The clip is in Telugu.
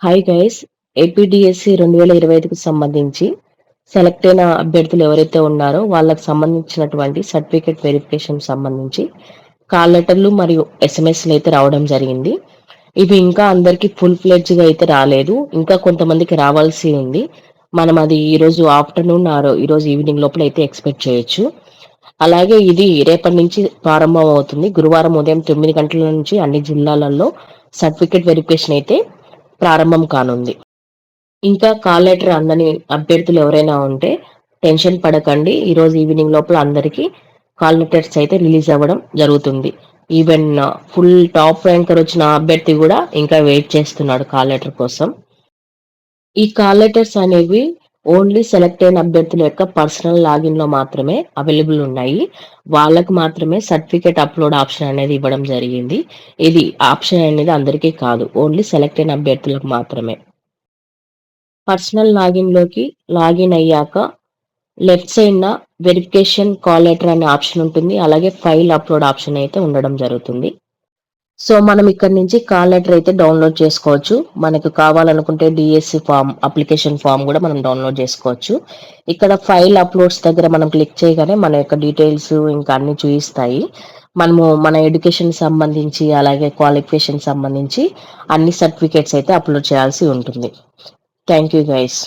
Hi guys. ఏపీడిఎస్సి 2025కి సంబంధించి సెలెక్ట్ అయిన అభ్యర్థులు ఎవరైతే ఉన్నారో వాళ్ళకి సంబంధించినటువంటి సర్టిఫికేట్ వెరిఫికేషన్ సంబంధించి కాల్ లెటర్లు మరియు ఎస్ఎంఎస్లు అయితే రావడం జరిగింది. ఇవి ఇంకా అందరికీ ఫుల్ ఫ్లెడ్జ్గా అయితే రాలేదు. ఇంకా కొంతమందికి రావాల్సి ఉంది. మనం అది ఈరోజు ఆఫ్టర్నూన్ ఈరోజు ఈవినింగ్ లోపల అయితే ఎక్స్పెక్ట్ చేయొచ్చు. అలాగే ఇది రేపటి నుంచి ప్రారంభం అవుతుంది. గురువారం ఉదయం 9 గంటల నుంచి అన్ని జిల్లాలలో సర్టిఫికేట్ వెరిఫికేషన్ అయితే ప్రారంభం కానుంది. ఇంకా కాల్ లెటర్ అందని అభ్యర్థులు ఎవరైనా ఉంటే టెన్షన్ పడకండి. ఈరోజు ఈవినింగ్ లోపల అందరికీ కాల్ లెటర్స్ అయితే రిలీజ్ అవ్వడం జరుగుతుంది. ఈవెన్ ఫుల్ టాప్ ర్యాంకర్ వచ్చిన అభ్యర్థి కూడా ఇంకా వెయిట్ చేస్తున్నాడు కాల్ లెటర్ కోసం. ఈ కాల్ లెటర్స్ అనేవి ఓన్లీ సెలెక్ట్ అయిన అభ్యర్థుల యొక్క పర్సనల్ లాగిన్ లో మాత్రమే అవైలబుల్ ఉన్నాయి. వాళ్ళకు మాత్రమే సర్టిఫికేట్ అప్లోడ్ ఆప్షన్ అనేది ఇవ్వడం జరిగింది. ఇది ఆప్షన్ అనేది అందరికీ కాదు, ఓన్లీ సెలెక్ట్ అయిన అభ్యర్థులకు మాత్రమే. పర్సనల్ లాగిన్ లోకి లాగిన్ అయ్యాక left side verification call letter అనే ఆప్షన్ ఉంటుంది. అలాగే ఫైల్ అప్లోడ్ ఆప్షన్ అయితే ఉండడం జరుగుతుంది. సో మనం ఇక్కడ నుంచి కాల్ లెటర్ అయితే డౌన్లోడ్ చేసుకోవచ్చు. మనకు కావాలనుకుంటే డిఎస్సి ఫామ్, అప్లికేషన్ ఫామ్ కూడా మనం డౌన్లోడ్ చేసుకోవచ్చు. ఇక్కడ ఫైల్ అప్లోడ్స్ దగ్గర మనం క్లిక్ చేయగానే మన యొక్క డీటెయిల్స్ ఇంకా అన్ని చూపిస్తాయి. మనము మన ఎడ్యుకేషన్ సంబంధించి అలాగే క్వాలిఫికేషన్ సంబంధించి అన్ని సర్టిఫికేట్స్ అయితే అప్లోడ్ చేయాల్సి ఉంటుంది. Thank you guys.